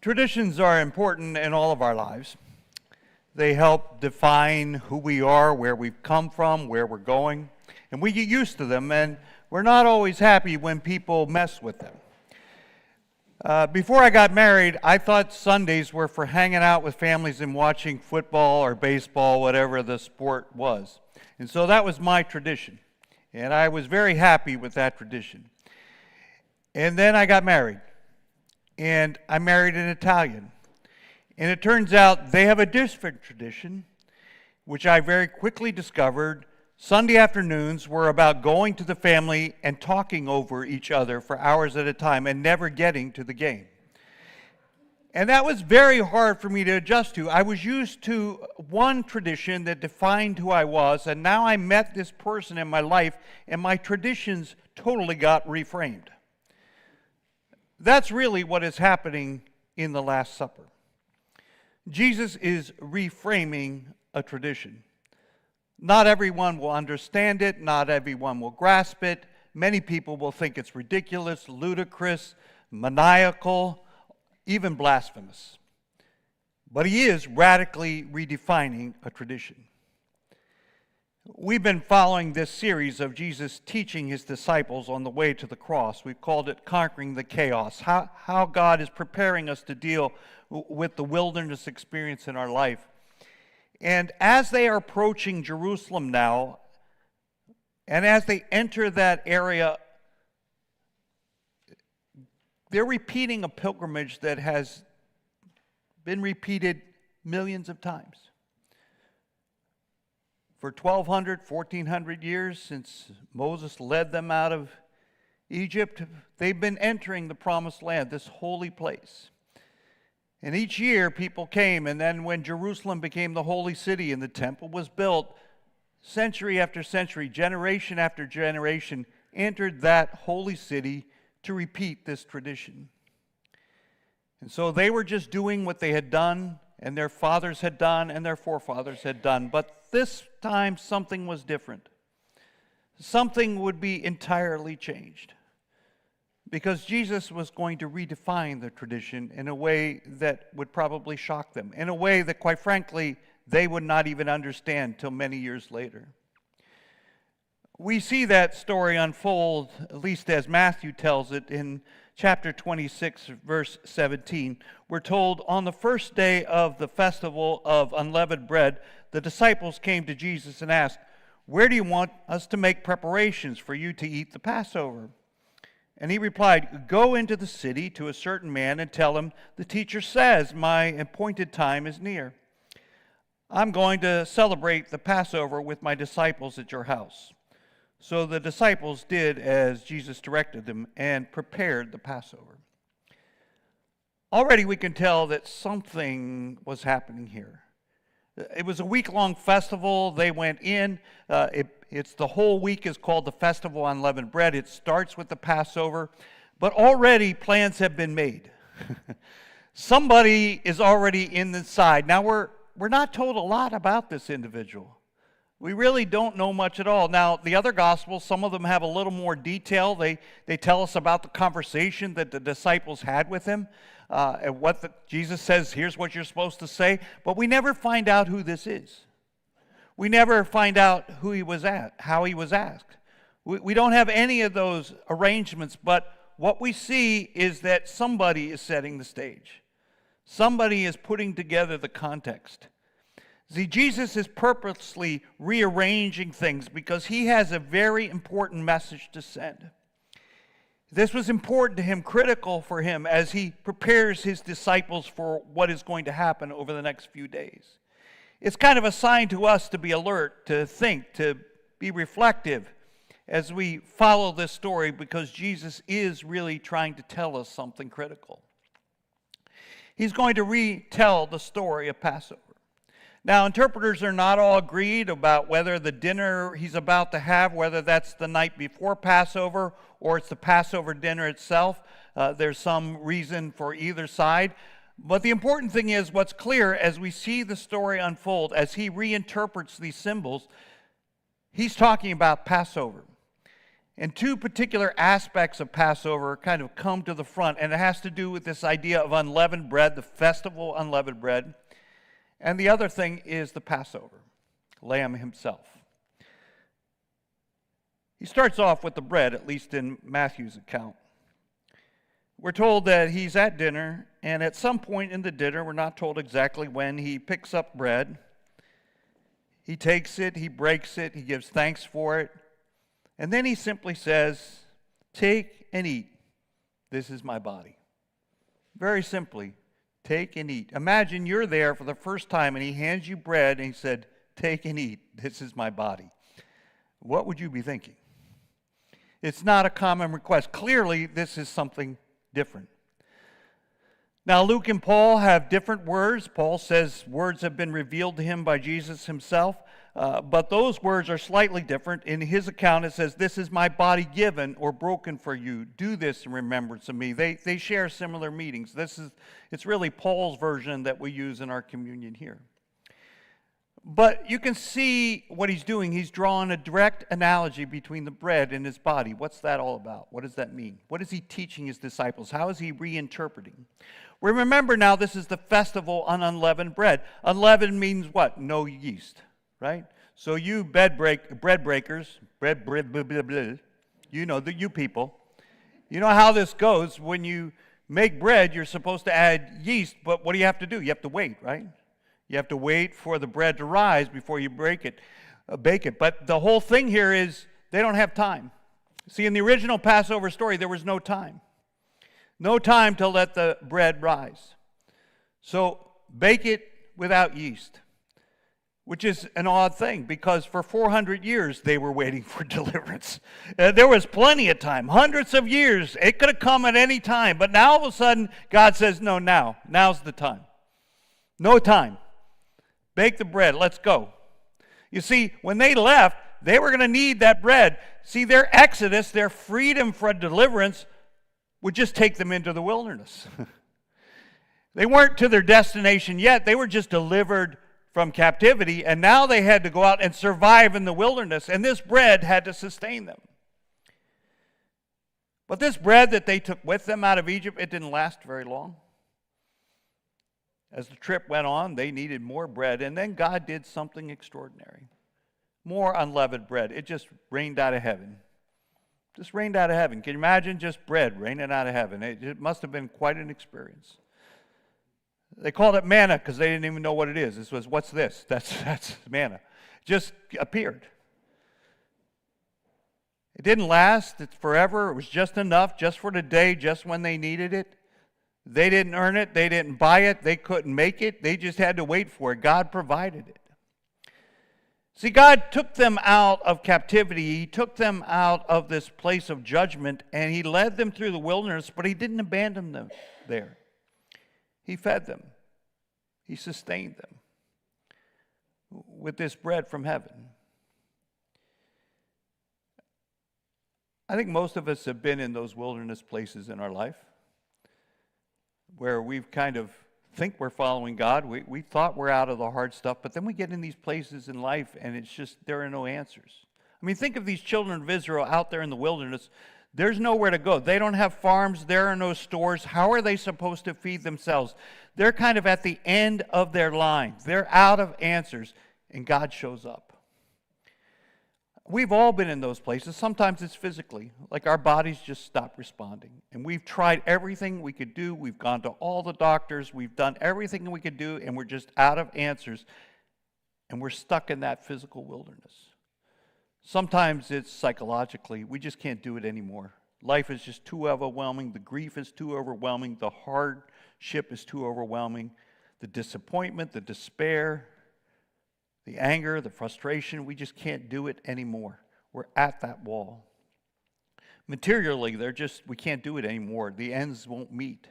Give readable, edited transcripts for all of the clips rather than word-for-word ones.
Traditions are important in all of our lives. They help define who we are, where we've come from, where we're going, and we get used to them, and we're not always happy when people mess with them. Before I got married, I thought Sundays were for hanging out with families and watching football or baseball, whatever the sport was. And so that was my tradition, and I was very happy with that tradition. And then I got married, and I married an Italian. And it turns out they have a different tradition, which I very quickly discovered. Sunday afternoons were about going to the family and talking over each other for hours at a time and never getting to the game. And that was very hard for me to adjust to. I was used to one tradition that defined who I was, and now I met this person in my life, and my traditions totally got reframed. That's really what is happening in the Last Supper. Jesus is reframing a tradition. Not everyone will understand it. Not everyone will grasp it. Many people will think it's ridiculous, ludicrous, maniacal, even blasphemous. But he is radically redefining a tradition. We've been following this series of Jesus teaching his disciples on the way to the cross. We've called it Conquering the Chaos, how God is preparing us to deal with the wilderness experience in our life. And as they are approaching Jerusalem now, and as they enter that area, they're repeating a pilgrimage that has been repeated millions of times. For 1,200, 1,400 years since Moses led them out of Egypt, they've been entering the promised land, this holy place. And each year people came, and then when Jerusalem became the holy city and the temple was built, century after century, generation after generation, entered that holy city to repeat this tradition. And so they were just doing what they had done, and their fathers had done, and their forefathers had done. But this time something was different. Something would be entirely changed. Because Jesus was going to redefine the tradition in a way that would probably shock them, in a way that, quite frankly, they would not even understand till many years later. We see that story unfold, at least as Matthew tells it, in chapter 26, verse 17. We're told, on the first day of the festival of unleavened bread, the disciples came to Jesus and asked, "Where do you want us to make preparations for you to eat the Passover?" And he replied, "Go into the city to a certain man and tell him, the teacher says, my appointed time is near. I'm going to celebrate the Passover with my disciples at your house." So the disciples did as Jesus directed them and prepared the Passover. Already we can tell that something was happening here. It was a week-long festival. They went in. It's the whole week is called the Festival of Unleavened Bread. It starts with the Passover. But already plans have been made. Somebody is already inside. Now, we're not told a lot about this individual. We really don't know much at all. Now, the other Gospels, some of them have a little more detail. They tell us about the conversation that the disciples had with him. And Jesus says, here's what you're supposed to say. But we never find out who this is. We never find out who he was at, how he was asked. We don't have any of those arrangements, but what we see is that somebody is setting the stage. Somebody is putting together the context. See, Jesus is purposely rearranging things because he has a very important message to send. This was important to him, critical for him, as he prepares his disciples for what is going to happen over the next few days. It's kind of a sign to us to be alert, to think, to be reflective as we follow this story, because Jesus is really trying to tell us something critical. He's going to retell the story of Passover. Now, interpreters are not all agreed about whether the dinner he's about to have, whether that's the night before Passover or it's the Passover dinner itself. There's some reason for either side. But the important thing is what's clear as we see the story unfold, as he reinterprets these symbols, he's talking about Passover. And two particular aspects of Passover kind of come to the front, and it has to do with this idea of unleavened bread, the festival unleavened bread. And the other thing is the Passover, Lamb himself. He starts off with the bread, at least in Matthew's account. We're told that he's at dinner, and at some point in the dinner, we're not told exactly when, he picks up bread. He takes it, he breaks it, he gives thanks for it. And then he simply says, "Take and eat. This is my body." Very simply, take and eat. Imagine you're there for the first time and he hands you bread and he said, "Take and eat. This is my body." What would you be thinking? It's not a common request. Clearly, this is something different. Now, Luke and Paul have different words. Paul says words have been revealed to him by Jesus himself. But those words are slightly different. In his account, it says, "This is my body given or broken for you. Do this in remembrance of me." They share similar meanings. It's really Paul's version that we use in our communion here. But you can see what he's doing. He's drawing a direct analogy between the bread and his body. What's that all about? What does that mean? What is he teaching his disciples? How is he reinterpreting? We remember now this is the festival on unleavened bread. Unleavened means what? No yeast. Right? So you bread breakers, you know, you people, you know how this goes. When you make bread, you're supposed to add yeast, but what do you have to do? You have to wait, right? You have to wait for the bread to rise before you bake it. But the whole thing here is they don't have time. See, in the original Passover story, there was no time. No time to let the bread rise. So bake it without yeast. Which is an odd thing, because for 400 years they were waiting for deliverance. There was plenty of time, hundreds of years. It could have come at any time. But now all of a sudden, God says, no, now's the time. No time. Bake the bread, let's go. You see, when they left, they were going to need that bread. See, their exodus, their freedom from deliverance, would just take them into the wilderness. They weren't to their destination yet. They were just delivered from captivity, and now they had to go out and survive in the wilderness, and this bread had to sustain them. But this bread that they took with them out of Egypt, it didn't last very long. As the trip went on, they needed more bread, and then God did something extraordinary. More unleavened bread. It just rained out of heaven. Just rained out of heaven. Can you imagine just bread raining out of heaven? It must have been quite an experience. They called it manna because they didn't even know what it is. This was, what's this? That's manna. It just appeared. It didn't last. It's forever. It was just enough, just for the day, just when they needed it. They didn't earn it. They didn't buy it. They couldn't make it. They just had to wait for it. God provided it. See, God took them out of captivity. He took them out of this place of judgment, and He led them through the wilderness, but He didn't abandon them there. He fed them. He sustained them with this bread from heaven. I think most of us have been in those wilderness places in our life where we've kind of think we're following God. We thought we're out of the hard stuff, but then we get in these places in life and it's just there are no answers. I mean, think of these children of Israel out there in the wilderness. There's nowhere to go. They don't have farms. There are no stores. How are they supposed to feed themselves? They're kind of at the end of their line. They're out of answers, and God shows up. We've all been in those places. Sometimes it's physically, like our bodies just stop responding. And we've tried everything we could do. We've gone to all the doctors. We've done everything we could do, and we're just out of answers. And we're stuck in that physical wilderness. Sometimes it's psychologically. We just can't do it anymore. Life is just too overwhelming. The grief is too overwhelming. The hardship is too overwhelming. The disappointment, the despair, the anger, the frustration, we just can't do it anymore. We're at that wall. Materially, we can't do it anymore. The ends won't meet.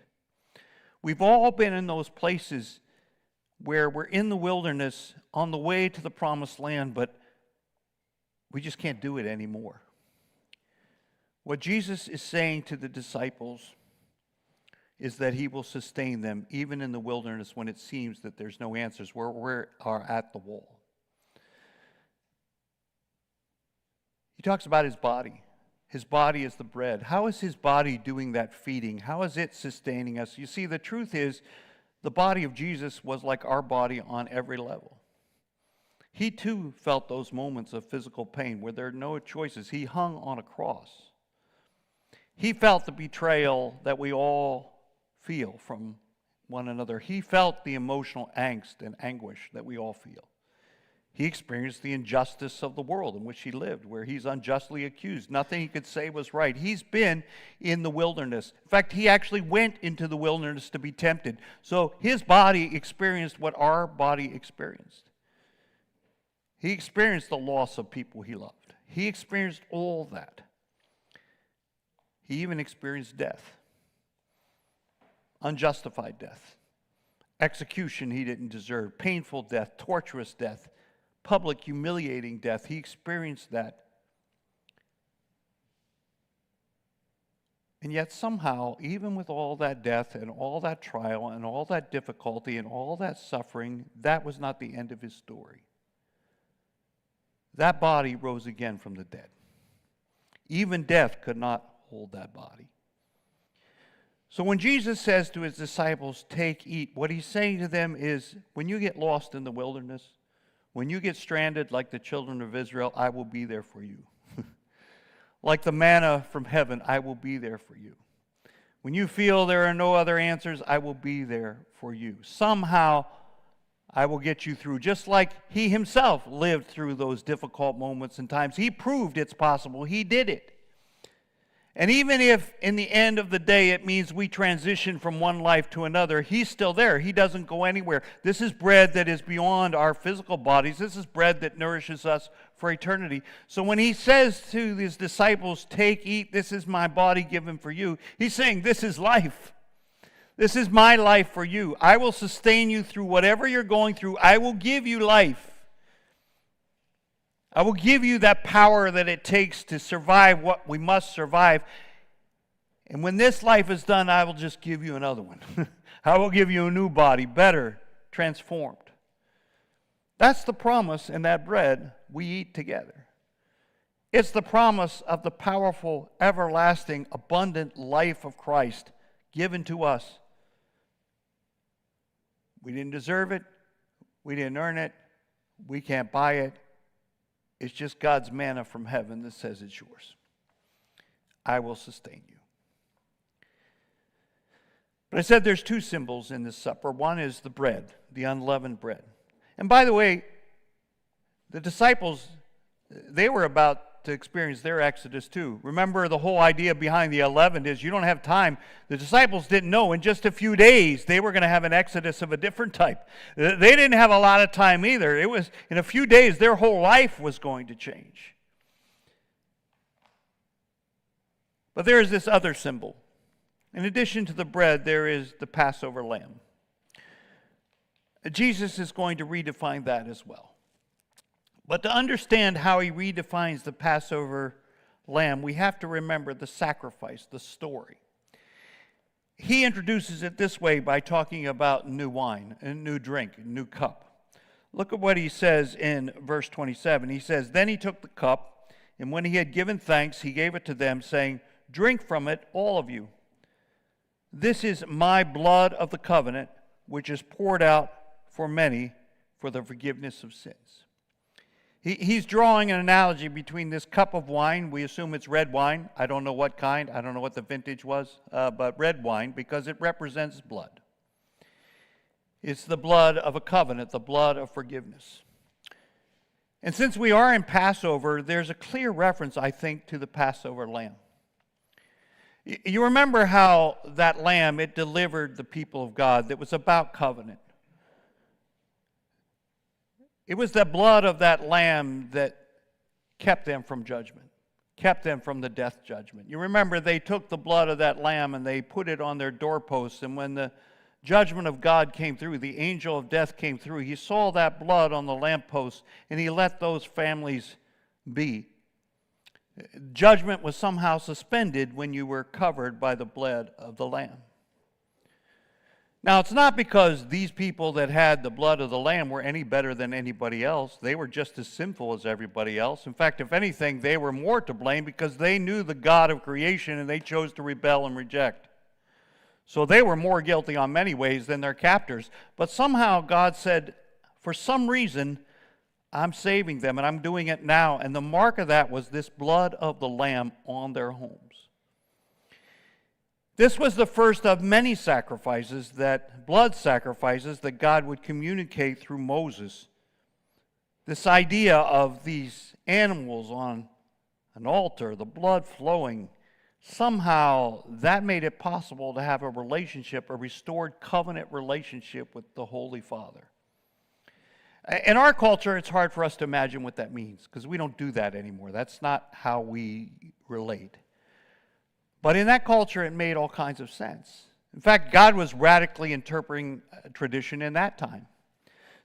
We've all been in those places where we're in the wilderness on the way to the promised land, but we just can't do it anymore. What Jesus is saying to the disciples is that He will sustain them even in the wilderness when it seems that there's no answers, where we are at the wall. He talks about His body. His body is the bread. How is his body doing that feeding? How is it sustaining us? You see, the truth is, the body of Jesus was like our body on every level. He too felt those moments of physical pain where there are no choices. He hung on a cross. He felt the betrayal that we all feel from one another. He felt the emotional angst and anguish that we all feel. He experienced the injustice of the world in which he lived, where he's unjustly accused. Nothing he could say was right. He's been in the wilderness. In fact, he actually went into the wilderness to be tempted. So his body experienced what our body experienced. He experienced the loss of people he loved. He experienced all that. He even experienced death. Unjustified death. Execution he didn't deserve. Painful death. Torturous death. Public humiliating death. He experienced that. And yet somehow, even with all that death and all that trial and all that difficulty and all that suffering, that was not the end of his story. That body rose again from the dead. Even death could not hold that body. So when Jesus says to his disciples, take, eat, what he's saying to them is, when you get lost in the wilderness, when you get stranded like the children of Israel, I will be there for you. Like the manna from heaven, I will be there for you. When you feel there are no other answers, I will be there for you. Somehow, I will get you through. Just like he himself lived through those difficult moments and times. He proved it's possible. He did it. And even if in the end of the day it means we transition from one life to another, he's still there. He doesn't go anywhere. This is bread that is beyond our physical bodies. This is bread that nourishes us for eternity. So when he says to his disciples, take, eat, this is my body given for you, he's saying this is life. This is my life for you. I will sustain you through whatever you're going through. I will give you life. I will give you that power that it takes to survive what we must survive. And when this life is done, I will just give you another one. I will give you a new body, better, transformed. That's the promise in that bread we eat together. It's the promise of the powerful, everlasting, abundant life of Christ given to us. We didn't deserve it. We didn't earn it. We can't buy it. It's just God's manna from heaven that says it's yours. I will sustain you. But I said there's two symbols in this supper. One is the bread, the unleavened bread. And by the way, the disciples, they were about to experience their exodus too. Remember, the whole idea behind the unleavened is you don't have time. The disciples didn't know in just a few days they were going to have an exodus of a different type. They didn't have a lot of time either. It was in a few days their whole life was going to change. But there is this other symbol. In addition to the bread, there is the Passover lamb. Jesus is going to redefine that as well. But to understand how he redefines the Passover lamb, we have to remember the sacrifice, the story. He introduces it this way by talking about new wine, a new drink, a new cup. Look at what he says in verse 27. He says, then he took the cup, and when he had given thanks, he gave it to them, saying, drink from it, all of you. This is my blood of the covenant, which is poured out for many for the forgiveness of sins. He's drawing an analogy between this cup of wine. We assume it's red wine. I don't know what kind. I don't know what the vintage was, but red wine because it represents blood. It's the blood of a covenant, the blood of forgiveness. And since we are in Passover, there's a clear reference, I think, to the Passover lamb. You remember how that lamb, it delivered the people of God, that was about covenant. It was the blood of that lamb that kept them from judgment, kept them from the death judgment. You remember they took the blood of that lamb and they put it on their doorposts, and when the judgment of God came through, the angel of death came through, he saw that blood on the lamppost and he let those families be. Judgment was somehow suspended when you were covered by the blood of the lamb. Now, it's not because these people that had the blood of the Lamb were any better than anybody else. They were just as sinful as everybody else. In fact, if anything, they were more to blame because they knew the God of creation and they chose to rebel and reject. So they were more guilty on many ways than their captors. But somehow God said, for some reason, I'm saving them and I'm doing it now. And the mark of that was this blood of the Lamb on their homes. This was the first of many sacrifices, blood sacrifices, that God would communicate through Moses. This idea of these animals on an altar, the blood flowing, somehow that made it possible to have a relationship, a restored covenant relationship with the Holy Father. In our culture, it's hard for us to imagine what that means because we don't do that anymore. That's not how we relate. But in that culture, it made all kinds of sense. In fact, God was radically interpreting tradition in that time.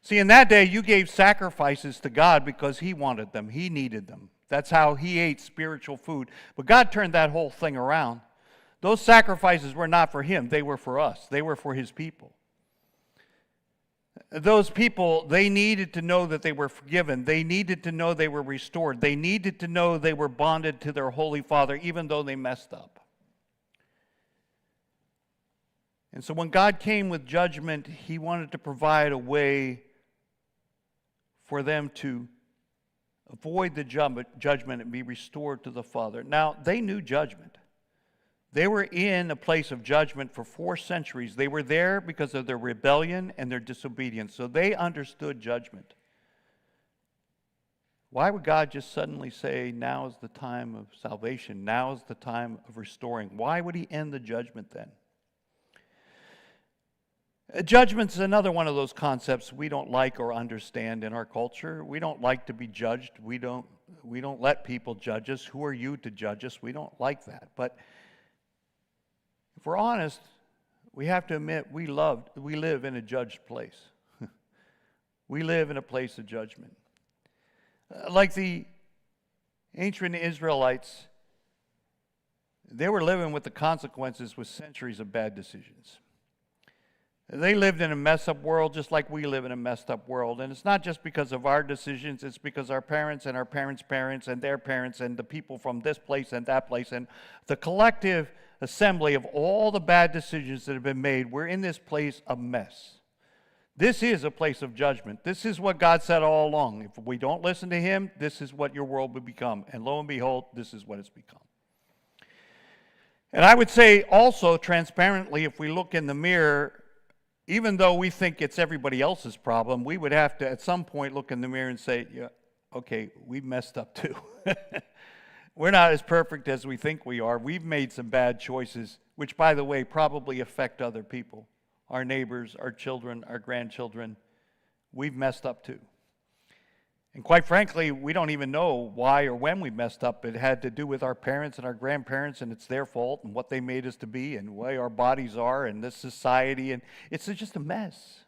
See, in that day, you gave sacrifices to God because He wanted them. He needed them. That's how He ate spiritual food. But God turned that whole thing around. Those sacrifices were not for Him. They were for us. They were for His people. Those people, they needed to know that they were forgiven. They needed to know they were restored. They needed to know they were bonded to their Holy Father, even though they messed up. And so when God came with judgment, He wanted to provide a way for them to avoid the judgment and be restored to the Father. Now, they knew judgment. They were in a place of judgment for 4 centuries. They were there because of their rebellion and their disobedience. So they understood judgment. Why would God just suddenly say, now is the time of salvation, now is the time of restoring? Why would He end the judgment then? Judgment's another one of those concepts we don't like or understand in our culture. We don't like to be judged. We don't let people judge us. Who are you to judge us? We don't like that. But if we're honest, we have to admit we live in a judged place. We live in a place of judgment. Like the ancient Israelites, they were living with the consequences with centuries of bad decisions. They lived in a messed up world just like we live in a messed up world. And it's not just because of our decisions, it's because our parents and our parents' parents and their parents and the people from this place and that place and the collective assembly of all the bad decisions that have been made, we're in this place of mess. This is a place of judgment. This is what God said all along. If we don't listen to Him, this is what your world will become. And lo and behold, this is what it's become. And I would say also transparently, if we look in the mirror, even though we think it's everybody else's problem, we would have to at some point look in the mirror and say, yeah, okay, we've messed up too. We're not as perfect as we think we are. We've made some bad choices, which, by the way, probably affect other people, our neighbors, our children, our grandchildren. We've messed up too. And quite frankly, we don't even know why or when we messed up. It had to do with our parents and our grandparents, and it's their fault and what they made us to be and the way our bodies are and this society, and it's just a mess.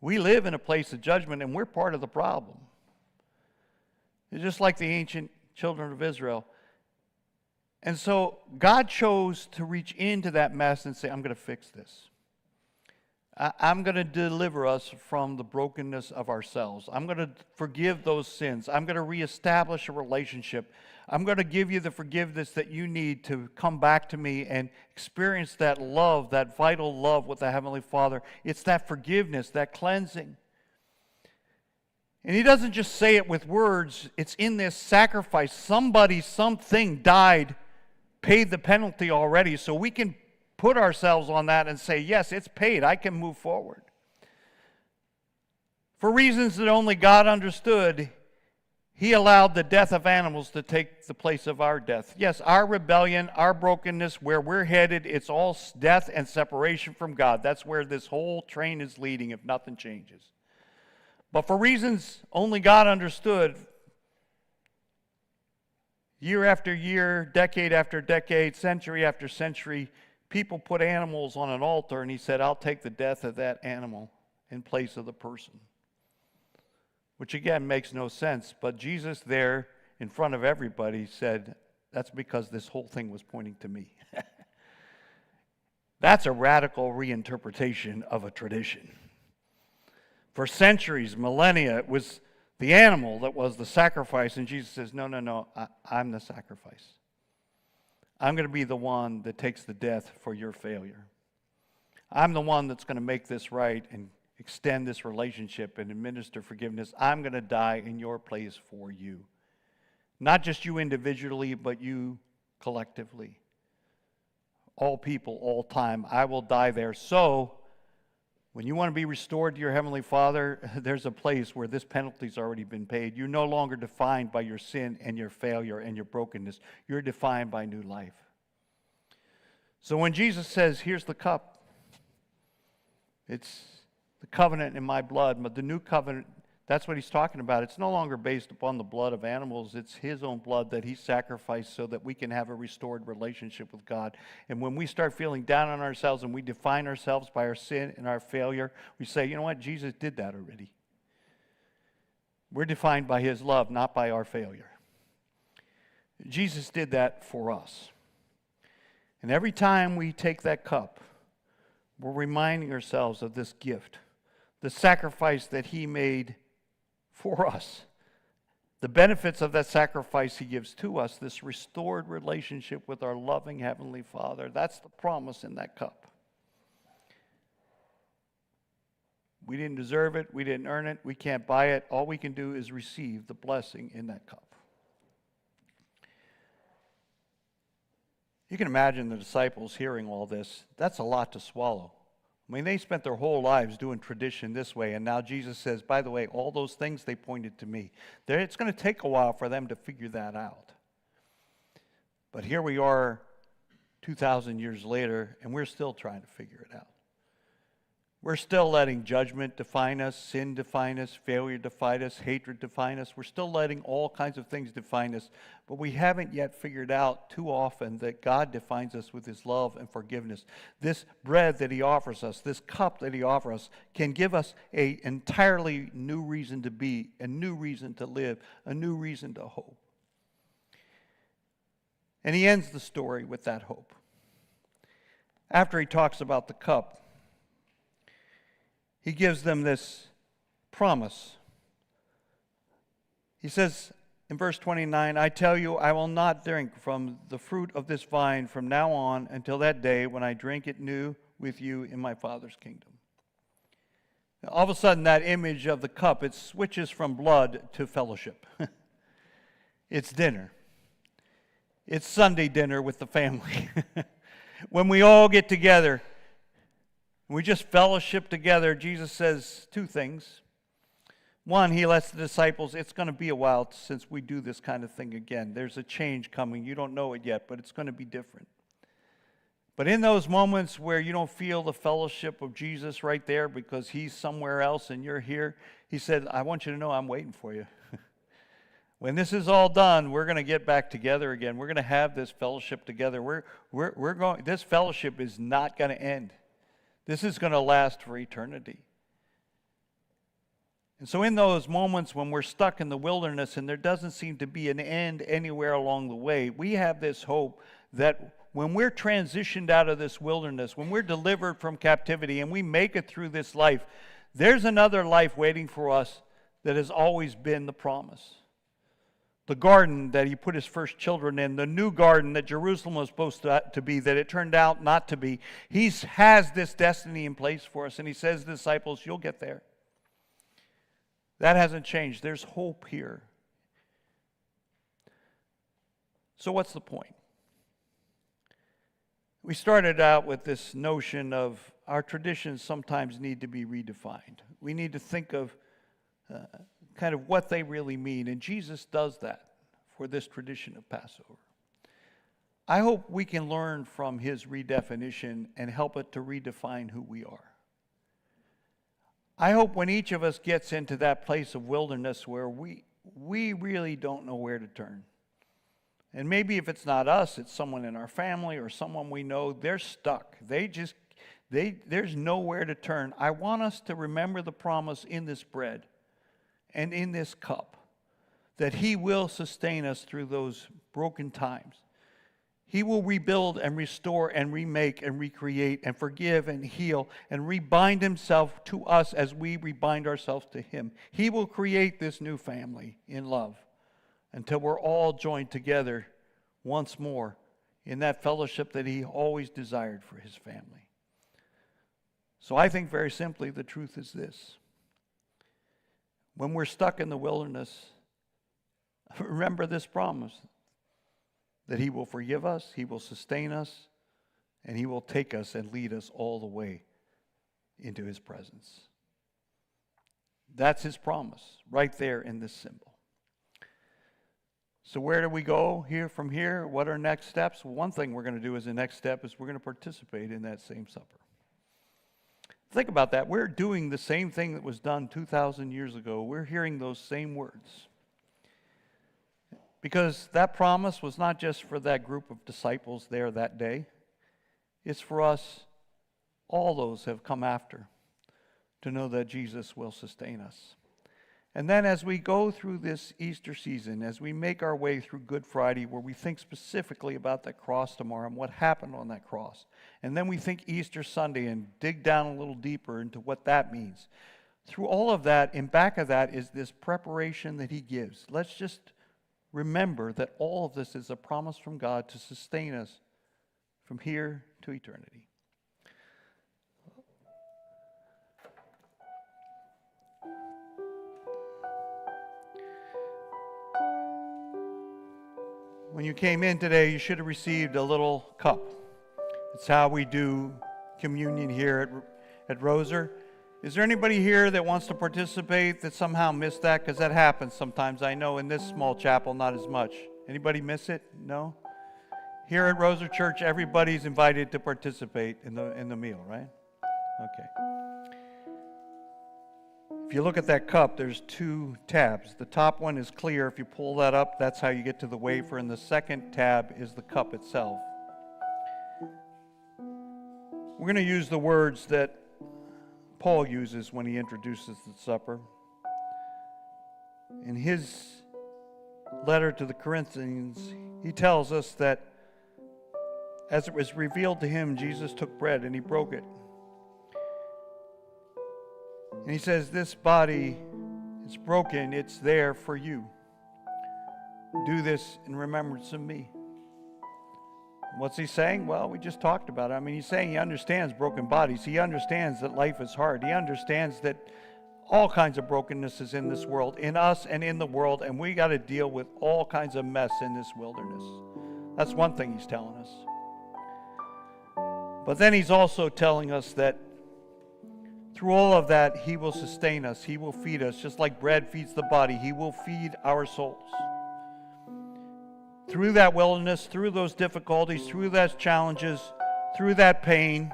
We live in a place of judgment, and we're part of the problem. It's just like the ancient children of Israel. And so God chose to reach into that mess and say, I'm going to fix this. I'm going to deliver us from the brokenness of ourselves. I'm going to forgive those sins. I'm going to reestablish a relationship. I'm going to give you the forgiveness that you need to come back to me and experience that love, that vital love with the Heavenly Father. It's that forgiveness, that cleansing. And He doesn't just say it with words. It's in this sacrifice. Somebody, something died, paid the penalty already, so we can put ourselves on that and say, yes, it's paid. I can move forward. For reasons that only God understood, He allowed the death of animals to take the place of our death. Yes, our rebellion, our brokenness, where we're headed, it's all death and separation from God. That's where this whole train is leading if nothing changes. But for reasons only God understood, year after year, decade after decade, century after century, people put animals on an altar, and He said, I'll take the death of that animal in place of the person. Which again makes no sense, but Jesus there in front of everybody said, that's because this whole thing was pointing to me. That's a radical reinterpretation of a tradition. For centuries, millennia, it was the animal that was the sacrifice, and Jesus says, no, I'm the sacrifice. I'm going to be the one that takes the death for your failure. I'm the one that's going to make this right and extend this relationship and administer forgiveness. I'm going to die in your place for you. Not just you individually, but you collectively. All people, all time, I will die there. So, when you want to be restored to your Heavenly Father, there's a place where this penalty's already been paid. You're no longer defined by your sin and your failure and your brokenness. You're defined by new life. So when Jesus says, here's the cup, it's the covenant in my blood, but the new covenant, that's what he's talking about. It's no longer based upon the blood of animals. It's his own blood that he sacrificed so that we can have a restored relationship with God. And when we start feeling down on ourselves and we define ourselves by our sin and our failure, we say, you know what? Jesus did that already. We're defined by his love, not by our failure. Jesus did that for us. And every time we take that cup, we're reminding ourselves of this gift, the sacrifice that he made for us. The benefits of that sacrifice he gives to us, this restored relationship with our loving Heavenly Father. That's the promise in that cup. We didn't deserve it. We didn't earn it. We can't buy it. All we can do is receive the blessing in that cup. You can imagine the disciples hearing all this. That's a lot to swallow. I mean, they spent their whole lives doing tradition this way, and now Jesus says, by the way, all those things, they pointed to me. It's going to take a while for them to figure that out. But here we are 2,000 years later, and we're still trying to figure it out. We're still letting judgment define us, sin define us, failure define us, hatred define us. We're still letting all kinds of things define us, but we haven't yet figured out too often that God defines us with his love and forgiveness. This bread that he offers us, this cup that he offers us, can give us an entirely new reason to be, a new reason to live, a new reason to hope. And he ends the story with that hope. After he talks about the cup, he gives them this promise. He says in verse 29, I tell you, I will not drink from the fruit of this vine from now on until that day when I drink it new with you in my Father's kingdom. Now, all of a sudden, that image of the cup, it switches from blood to fellowship. It's dinner. It's Sunday dinner with the family. When we all get together, we just fellowship together. Jesus says two things. One, he lets the disciples, it's going to be a while since we do this kind of thing again. There's a change coming. You don't know it yet, but it's going to be different. But in those moments where you don't feel the fellowship of Jesus right there because he's somewhere else and you're here, he said, I want you to know I'm waiting for you. When this is all done, we're going to get back together again. We're going to have this fellowship together. We're going. This fellowship is not going to end. This is going to last for eternity. And so in those moments when we're stuck in the wilderness and there doesn't seem to be an end anywhere along the way, we have this hope that when we're transitioned out of this wilderness, when we're delivered from captivity and we make it through this life, there's another life waiting for us that has always been the promise. The garden that he put his first children in, the new garden that Jerusalem was supposed to be, that it turned out not to be. He has this destiny in place for us, and he says to the disciples, you'll get there. That hasn't changed. There's hope here. So what's the point? We started out with this notion of our traditions sometimes need to be redefined. We need to think of kind of what they really mean. And Jesus does that for this tradition of Passover. I hope we can learn from his redefinition and help it to redefine who we are. I hope when each of us gets into that place of wilderness where we really don't know where to turn. And maybe if it's not us, it's someone in our family or someone we know, they're stuck. There's nowhere to turn. I want us to remember the promise in this bread and in this cup, that he will sustain us through those broken times. He will rebuild and restore and remake and recreate and forgive and heal and rebind himself to us as we rebind ourselves to him. He will create this new family in love until we're all joined together once more in that fellowship that he always desired for his family. So I think very simply the truth is this. When we're stuck in the wilderness, remember this promise, that he will forgive us, he will sustain us, and he will take us and lead us all the way into his presence. That's his promise right there in this symbol. So where do we go here from here? What are next steps? Well, one thing we're going to do as the next step is we're going to participate in that same supper. Think about that. We're doing the same thing that was done 2,000 years ago. We're hearing those same words. Because that promise was not just for that group of disciples there that day. It's for us, all those have come after, to know that Jesus will sustain us. And then as we go through this Easter season, as we make our way through Good Friday, where we think specifically about that cross tomorrow and what happened on that cross, and then we think Easter Sunday and dig down a little deeper into what that means. Through all of that, in back of that is this preparation that he gives. Let's just remember that all of this is a promise from God to sustain us from here to eternity. When you came in today, you should have received a little cup. It's how we do communion here at Roser. Is there anybody here that wants to participate that somehow missed that? Because that happens sometimes. I know in this small chapel, not as much. Anybody miss it? No? Here at Roser Church, everybody's invited to participate in the meal, right? Okay. If you look at that cup, there's two tabs. The top one is clear. If you pull that up, that's how you get to the wafer. And the second tab is the cup itself. We're going to use the words that Paul uses when he introduces the supper. In his letter to the Corinthians, he tells us that as it was revealed to him, Jesus took bread and he broke it. And he says, this body is broken, it's there for you. Do this in remembrance of me. What's he saying? Well, we just talked about it. I mean, he's saying he understands broken bodies. He understands that life is hard. He understands that all kinds of brokenness is in this world, in us and in the world, and we got to deal with all kinds of mess in this wilderness. That's one thing he's telling us. But then he's also telling us that through all of that, he will sustain us. He will feed us. Just like bread feeds the body, he will feed our souls. Through that wilderness, through those difficulties, through those challenges, through that pain,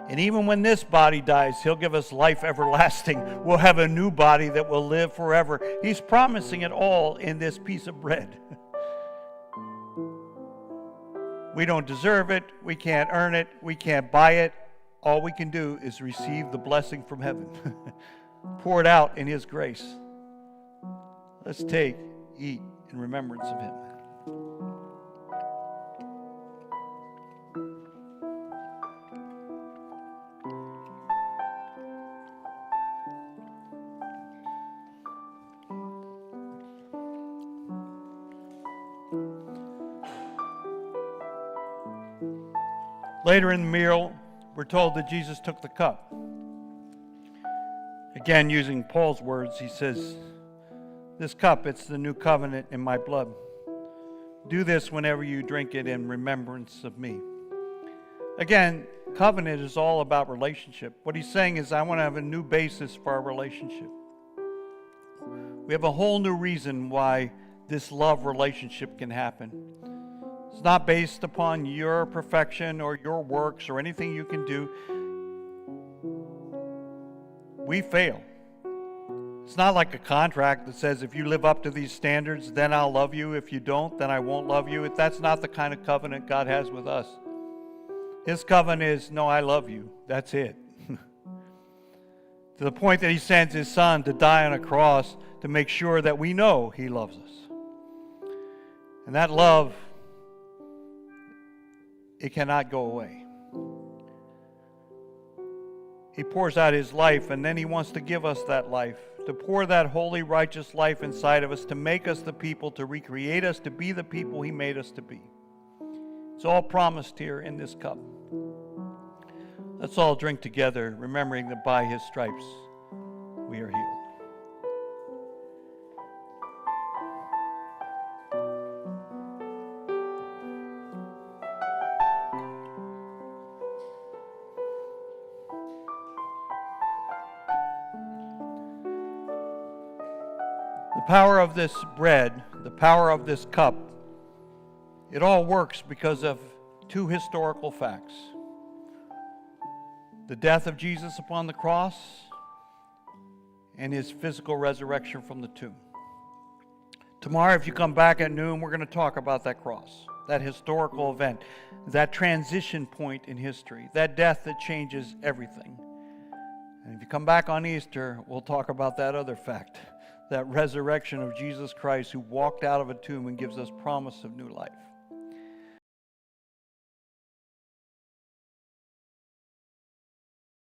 and even when this body dies, he'll give us life everlasting. We'll have a new body that will live forever. He's promising it all in this piece of bread. We don't deserve it. We can't earn it. We can't buy it. All we can do is receive the blessing from heaven. Pour it out in his grace. Let's take, eat in remembrance of him. Later in the meal, we're told that Jesus took the cup. Again, using Paul's words, he says, this cup, it's the new covenant in my blood. Do this whenever you drink it in remembrance of me. Again, covenant is all about relationship. What he's saying is, I want to have a new basis for our relationship. We have a whole new reason why this love relationship can happen. It's not based upon your perfection or your works or anything you can do. We fail. It's not like a contract that says if you live up to these standards, then I'll love you. If you don't, then I won't love you. That's not the kind of covenant God has with us. His covenant is, no, I love you. That's it. To the point that he sends his son to die on a cross to make sure that we know he loves us. And that love it cannot go away. He pours out his life, and then he wants to give us that life, to pour that holy, righteous life inside of us, to make us the people, to recreate us, to be the people he made us to be. It's all promised here in this cup. Let's all drink together, remembering that by his stripes we are healed. The power of this bread, the power of this cup, it all works because of two historical facts. The death of Jesus upon the cross and his physical resurrection from the tomb. Tomorrow, if you come back at noon, we're going to talk about that cross, that historical event, that transition point in history, that death that changes everything. And if you come back on Easter, we'll talk about that other fact, that resurrection of Jesus Christ who walked out of a tomb and gives us promise of new life.